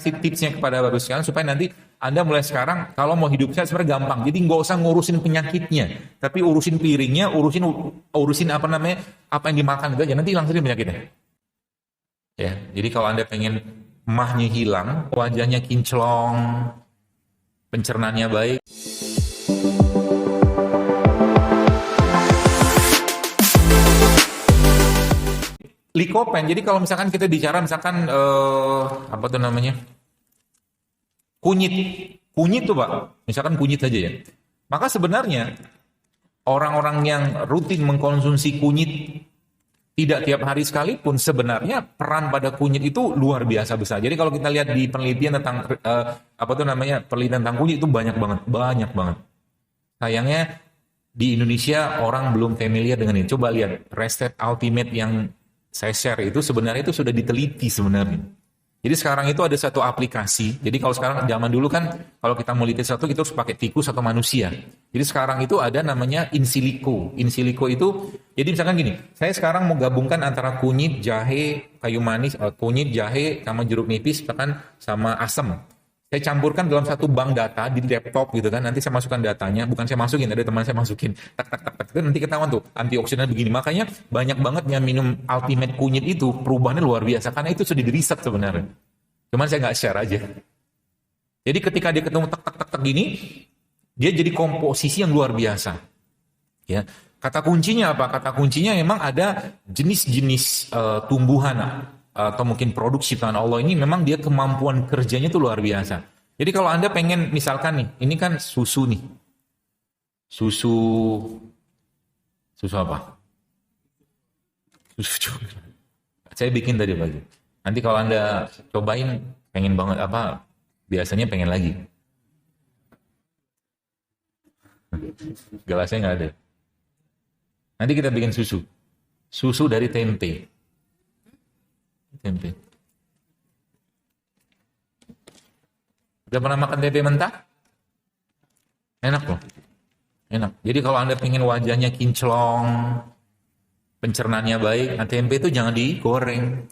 kasih tipsnya kepada Bapak sekalian supaya nanti Anda mulai sekarang kalau mau hidup sehat sebenarnya gampang. Jadi nggak usah ngurusin penyakitnya, tapi urusin piringnya, urusin apa namanya, apa yang dimakan itu aja. Nanti hilang sendiri penyakitnya. Ya, jadi kalau Anda pengen mahnya hilang, wajahnya kinclong, pencernaannya baik. Likopen. Jadi kalau misalkan kita bicara misalkan apa tuh namanya? Kunyit. Kunyit tuh, Pak. Misalkan kunyit saja ya. Maka sebenarnya orang-orang yang rutin mengkonsumsi kunyit tidak tiap hari sekalipun sebenarnya peran pada kunyit itu luar biasa besar. Jadi kalau kita lihat di penelitian tentang apa tuh namanya? Penelitian tentang kunyit itu banyak banget. Sayangnya di Indonesia orang belum familiar dengan ini. Coba lihat Rested Ultimate yang saya share itu sebenarnya itu sudah diteliti sebenarnya. Jadi sekarang itu ada satu aplikasi. Jadi kalau sekarang zaman dulu kan kalau kita mau teliti satu kita harus pakai tikus atau manusia. Jadi sekarang itu ada namanya in silico. In silico itu jadi misalkan gini, saya sekarang mau gabungkan antara kunyit, jahe, kayu manis, kunyit, jahe sama jeruk nipis bahkan sama asam. Saya campurkan dalam satu bank data di laptop gitu kan. Nanti saya masukkan datanya, bukan saya masukin, ada teman saya masukin. Tak. Itu nanti ketahuan tuh antioksidan begini. Makanya banyak banget yang minum Ultimate kunyit itu perubahannya luar biasa karena itu sudah di riset sebenarnya. Cuman saya nggak share aja. Jadi ketika dia ketemu tak gini, dia jadi komposisi yang luar biasa. Ya. Kata kuncinya apa? Kata kuncinya memang ada jenis-jenis tumbuhan atau mungkin produk ciptaan Allah ini memang dia kemampuan kerjanya itu luar biasa. Jadi kalau Anda pengen misalkan nih, ini kan susu nih. Susu apa? Susu coklat. Saya bikin tadi pagi. Nanti kalau Anda cobain pengen banget apa? Biasanya pengen lagi. Gelasnya nggak ada. Nanti kita bikin susu. Susu dari tempe. Tempe. Udah pernah makan tempe mentah? Enak loh. Enak. Jadi kalau Anda pengen wajahnya kinclong, pencernaannya baik, nah tempe itu jangan digoreng.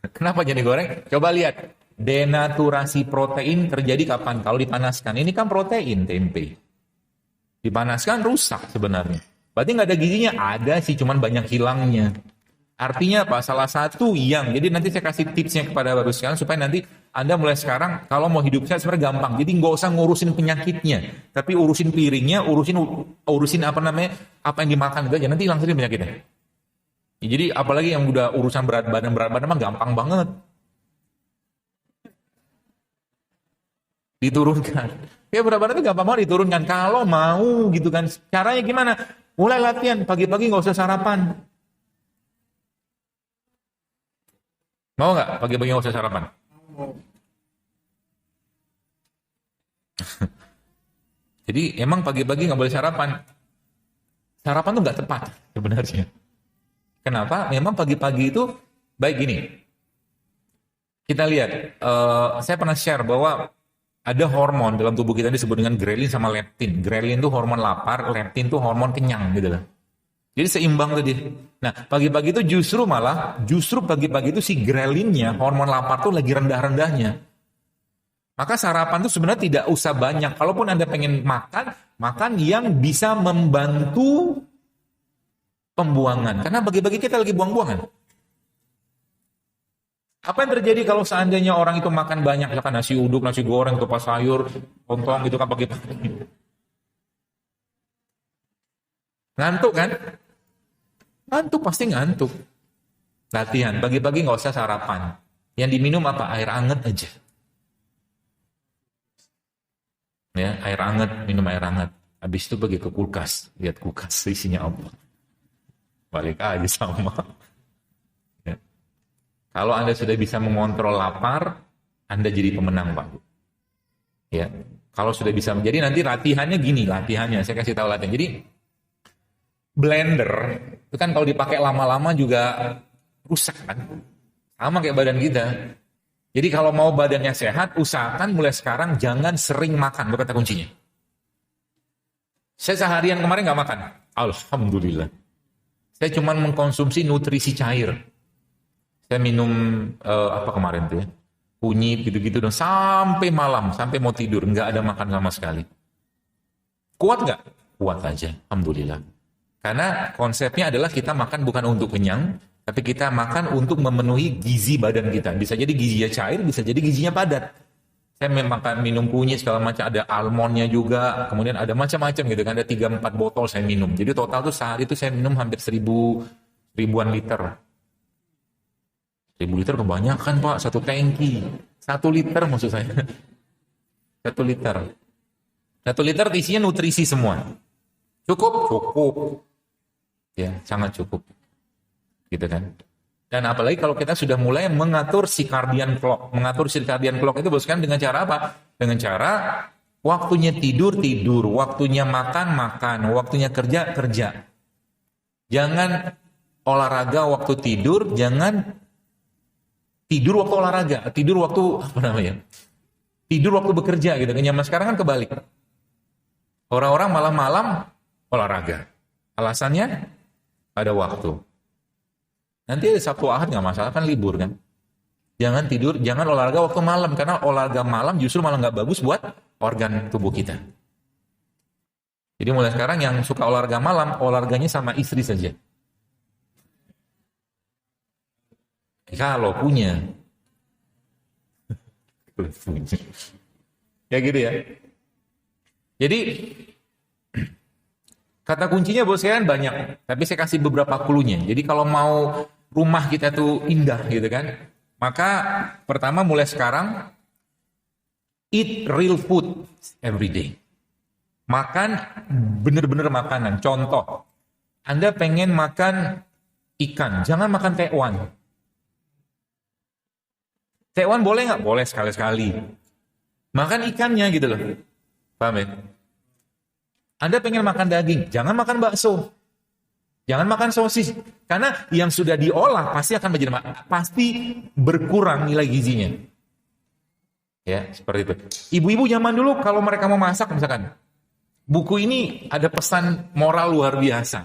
Kenapa jangan digoreng? Coba lihat. Denaturasi protein terjadi kapan? Kalau dipanaskan. Ini kan protein tempe. Dipanaskan rusak sebenarnya. Berarti nggak ada gizinya? Ada sih, cuman banyak hilangnya. Artinya apa? Salah satu yang, jadi nanti saya kasih tipsnya kepada Bapak sekalian supaya nanti Anda mulai sekarang kalau mau hidup sehat sebenarnya gampang. Jadi nggak usah ngurusin penyakitnya, tapi urusin piringnya, urusin apa namanya, apa yang dimakan itu aja. Nanti hilang sendiri penyakitnya. Ya, jadi apalagi yang udah urusan berat badan mah gampang banget diturunkan. Ya berat badan itu gampang banget diturunkan kalau mau gitu kan. Caranya gimana? Mulai latihan pagi-pagi nggak usah sarapan. Mau nggak pagi-pagi nggak usah sarapan? Jadi emang pagi-pagi nggak boleh sarapan. Sarapan tuh nggak tepat sebenarnya. Kenapa? Memang pagi-pagi itu baik gini. Kita lihat, saya pernah share bahwa ada hormon dalam tubuh kita disebut dengan grelin sama leptin. Grelin itu hormon lapar, leptin itu hormon kenyang gitu lah. Jadi seimbang tadi. Nah, pagi-pagi itu justru pagi-pagi itu si grelinnya, hormon lapar tuh lagi rendah-rendahnya. Maka sarapan itu sebenarnya tidak usah banyak. Kalaupun Anda pengen makan yang bisa membantu pembuangan. Karena pagi-pagi kita lagi buang-buangan. Apa yang terjadi kalau seandainya orang itu makan banyak, misalkan nasi uduk, nasi goreng, kupas sayur, lontong gitu kan pagi-pagi. Ngantuk kan? Ngantuk, pasti ngantuk. Latihan, pagi-pagi nggak usah sarapan. Yang diminum apa? Air anget aja. Ya, air anget, minum air anget. Habis itu pergi ke kulkas, lihat kulkas isinya apa. Balik aja sama. Ya. Kalau Anda sudah bisa mengontrol lapar, Anda jadi pemenang, Pak. Ya, kalau sudah bisa, jadi nanti latihannya gini, saya kasih tahu latihan. Jadi blender itu kan kalau dipakai lama-lama juga rusak kan, sama kayak badan kita. Jadi kalau mau badannya sehat, usahakan mulai sekarang jangan sering makan, itu kata kuncinya. Saya seharian kemarin nggak makan, alhamdulillah. Saya cuma mengkonsumsi nutrisi cair. Saya minum apa kemarin tuh ya, kunyit gitu-gitu dong sampai malam, sampai mau tidur, nggak ada makan sama sekali. Kuat nggak? Kuat aja, alhamdulillah. Karena konsepnya adalah kita makan bukan untuk kenyang, tapi kita makan untuk memenuhi gizi badan kita. Bisa jadi gizinya cair, bisa jadi gizinya padat. Saya makan minum kunyit segala macam, ada almondnya juga, kemudian ada macam-macam gitu kan, ada 3-4 botol saya minum. Jadi total tuh sehari itu saya minum hampir ribuan liter. 1.000 liter kebanyakan Pak, satu tangki. 1 liter maksud saya. 1 liter. 1 liter isinya nutrisi semua. Cukup? Cukup. Ya, sangat cukup. Gitu kan. Dan apalagi kalau kita sudah mulai mengatur circadian clock. Mengatur circadian clock itu boskan dengan cara apa? Dengan cara waktunya tidur, tidur. Waktunya makan, makan. Waktunya kerja, kerja. Jangan olahraga waktu tidur, jangan tidur waktu olahraga, tidur waktu apa namanya? Tidur waktu bekerja gitu. Zaman sekarang kan kebalik. Orang-orang malam-malam olahraga. Alasannya ada waktu. Nanti Sabtu Ahad nggak masalah kan libur kan. Jangan tidur, jangan olahraga waktu malam karena olahraga malam justru malah nggak bagus buat organ tubuh kita. Jadi mulai sekarang yang suka olahraga malam, olahraganya sama istri saja. Kalau punya. Ya gitu ya. Jadi kata kuncinya bos kan banyak, tapi saya kasih beberapa clue-nya. Jadi kalau mau rumah kita tuh indah gitu kan, maka pertama mulai sekarang eat real food every day. Makan bener-bener makanan. Contoh, Anda pengen makan ikan, jangan makan tekwan. Tekwan boleh nggak? Boleh sekali-sekali. Makan ikannya gitu loh. Paham ya? Anda pengen makan daging, jangan makan bakso. Jangan makan sosis. Karena yang sudah diolah pasti akan menjadi pasti berkurang nilai gizinya. Ya, seperti itu. Ibu-ibu zaman dulu kalau mereka mau masak misalkan, buku ini ada pesan moral luar biasa.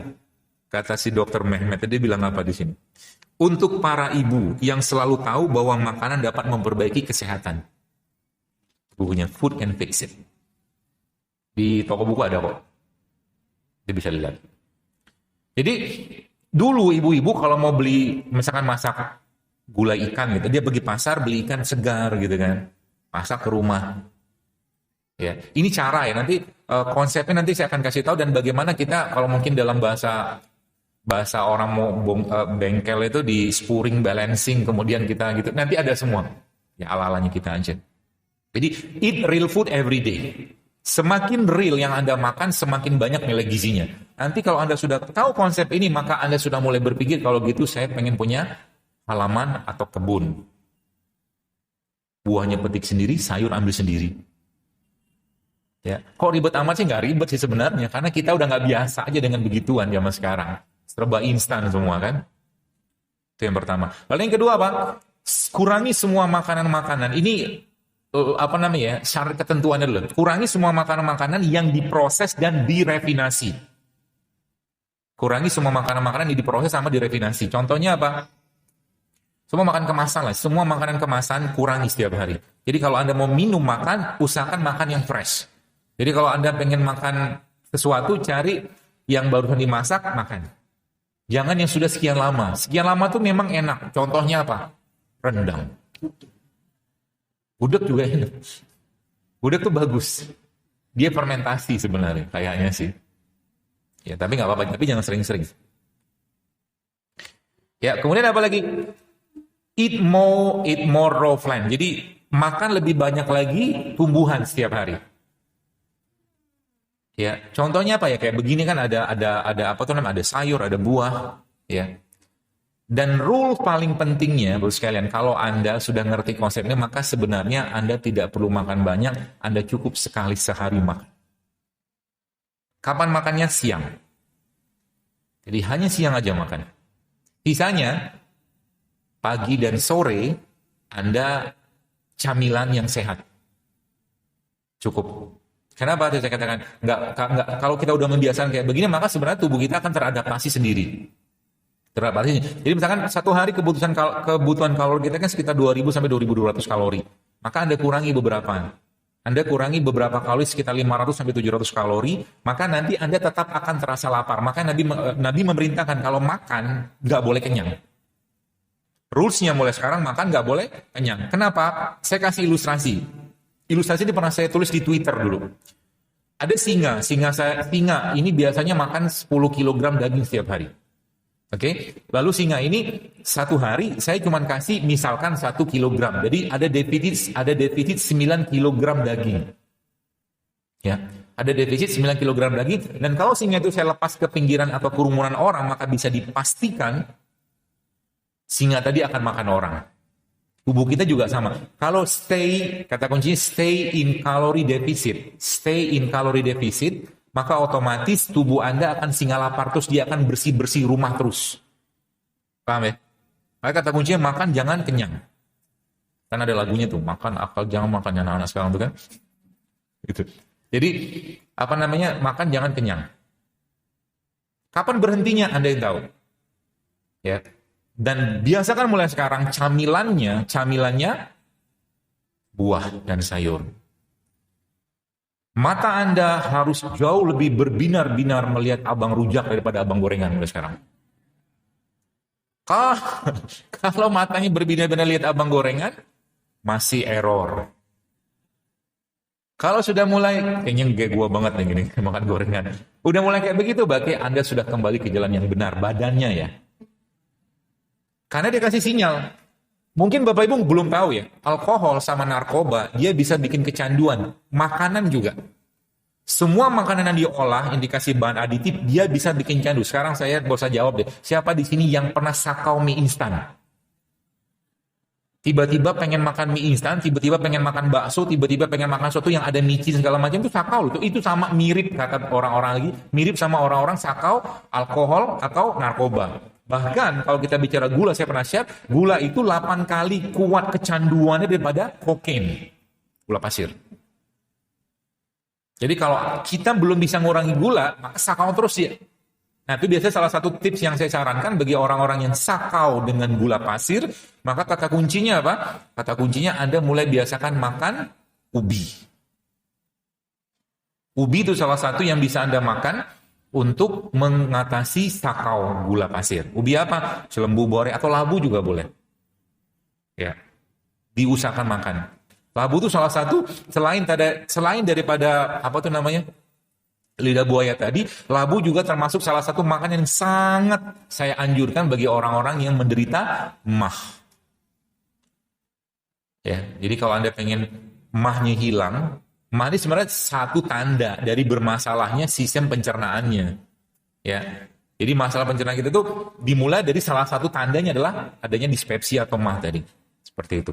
Kata si Dokter Mehmet, dia bilang apa di sini? Untuk para ibu yang selalu tahu bahwa makanan dapat memperbaiki kesehatan. Bukunya Food and Fix It. Di toko buku ada kok. Dia bisa lihat. Jadi dulu ibu-ibu kalau mau beli misalkan masak gulai ikan gitu, dia pergi pasar beli ikan segar gitu kan. Masak ke rumah. Ya, ini cara ya. Nanti konsepnya nanti saya akan kasih tahu dan bagaimana kita kalau mungkin dalam bahasa orang mau bengkel itu di spuring balancing kemudian kita gitu nanti ada semua ya ala-alanya kita aja. Jadi eat real food every day. Semakin real yang Anda makan semakin banyak nilai gizinya. Nanti kalau Anda sudah tahu konsep ini maka Anda sudah mulai berpikir kalau gitu saya pengen punya halaman atau kebun. Buahnya petik sendiri, sayur ambil sendiri. Ya, kok ribet amat sih? Nggak ribet sih sebenarnya karena kita udah nggak biasa aja dengan begituan zaman sekarang. Serba instan semua kan. Itu yang pertama. Lalu yang kedua apa? Kurangi semua makanan-makanan. Ini apa namanya? Syarat ketentuannya dulu. Kurangi semua makanan-makanan yang diproses dan direfinasi. Kurangi semua makanan-makanan yang diproses sama direfinasi. Contohnya apa? Semua makan kemasan lah. Semua makanan kemasan kurangi setiap hari. Jadi kalau Anda mau minum makan, usahakan makan yang fresh. Jadi kalau Anda pengen makan sesuatu, cari yang barusan dimasak, makan. Jangan yang sudah sekian lama. Sekian lama tuh memang enak. Contohnya apa? Rendang. Gudeg juga enak. Gudeg tuh bagus. Dia fermentasi sebenarnya, kayaknya sih. Ya, tapi nggak apa-apa. Tapi jangan sering-sering. Ya, kemudian apa lagi? Eat more raw plant. Jadi makan lebih banyak lagi tumbuhan setiap hari. Ya, contohnya apa ya? Kayak begini kan ada apa tuh namanya? Ada sayur, ada buah, ya. Dan rule paling pentingnya, Bro sekalian, kalau Anda sudah ngerti konsepnya, maka sebenarnya Anda tidak perlu makan banyak, Anda cukup sekali sehari makan. Kapan makannya? Siang. Jadi hanya siang aja makan. Sisanya pagi dan sore Anda camilan yang sehat. Cukup. Kenapa saya katakan nggak kalau kita udah membiasakan kayak begini maka sebenarnya tubuh kita akan teradaptasi sendiri. Terhadap artinya. Jadi misalkan satu hari kebutuhan kalori kita kan sekitar 2000 sampai 2200 kalori. Maka Anda kurangi beberapa. Anda kurangi beberapa kalori sekitar 500 sampai 700 kalori, maka nanti Anda tetap akan terasa lapar. Maka Nabi memerintahkan kalau makan nggak boleh kenyang. Rules-nya mulai sekarang makan nggak boleh kenyang. Kenapa? Saya kasih ilustrasi. Ilustrasi ini pernah saya tulis di Twitter dulu. Ada singa ini biasanya makan 10 kg daging setiap hari. Oke, lalu singa ini satu hari saya cuma kasih misalkan 1 kilogram. Jadi ada defisit 9 kilogram daging. Ya, ada defisit 9 kilogram daging. Dan kalau singa itu saya lepas ke pinggiran atau kerumunan orang, maka bisa dipastikan singa tadi akan makan orang. Tubuh kita juga sama. Kalau kata kuncinya stay in calorie deficit, maka otomatis tubuh Anda akan singa lapar terus, dia akan bersih-bersih rumah terus. Paham ya? Maka kata kuncinya makan jangan kenyang. Kan ada lagunya tuh, makan akal jangan makan, anak-anak sekarang tuh kan. Gitu. Jadi makan jangan kenyang. Kapan berhentinya Anda yang tahu. Ya. Dan biasakan mulai sekarang camilannya buah dan sayur. Mata Anda harus jauh lebih berbinar-binar melihat abang rujak daripada abang gorengan mulai sekarang. Kalau matanya berbinar-binar lihat abang gorengan, masih error. Kalau sudah mulai, kayaknya kayak gua banget nih gini, makan gorengan. Udah mulai kayak begitu, berarti Anda sudah kembali ke jalan yang benar, badannya ya. Karena dia kasih sinyal. Mungkin Bapak Ibu belum tahu ya, alkohol sama narkoba, dia bisa bikin kecanduan. Makanan juga. Semua makanan yang diolah, yang dikasih bahan aditif, dia bisa bikin candu. Sekarang saya gak usah jawab deh. Siapa di sini yang pernah sakau mie instan? Tiba-tiba pengen makan mie instan, tiba-tiba pengen makan bakso, tiba-tiba pengen makan sesuatu yang ada micin segala macam, itu sakau. Itu sama mirip, kata orang-orang lagi, mirip sama orang-orang sakau alkohol atau narkoba. Bahkan kalau kita bicara gula, saya pernah share, gula itu 8 kali kuat kecanduannya daripada kokain, gula pasir. Jadi kalau kita belum bisa ngurangi gula, maka sakau terus ya. Nah itu biasanya salah satu tips yang saya sarankan bagi orang-orang yang sakau dengan gula pasir, maka kata kuncinya apa? Kata kuncinya Anda mulai biasakan makan ubi. Ubi itu salah satu yang bisa Anda makan untuk mengatasi sakau gula pasir. Ubi apa? Selembu bore atau labu juga boleh. Ya, diusahakan makan. Labu itu salah satu selain daripada lidah buaya tadi, labu juga termasuk salah satu makanan yang sangat saya anjurkan bagi orang-orang yang menderita MAH. Ya, jadi kalau Anda pengen MAH-nya hilang, MAH ini sebenarnya satu tanda dari bermasalahnya sistem pencernaannya. Ya. Jadi masalah pencernaan kita itu dimulai dari salah satu tandanya adalah adanya dispepsia atau MAH tadi. Seperti itu.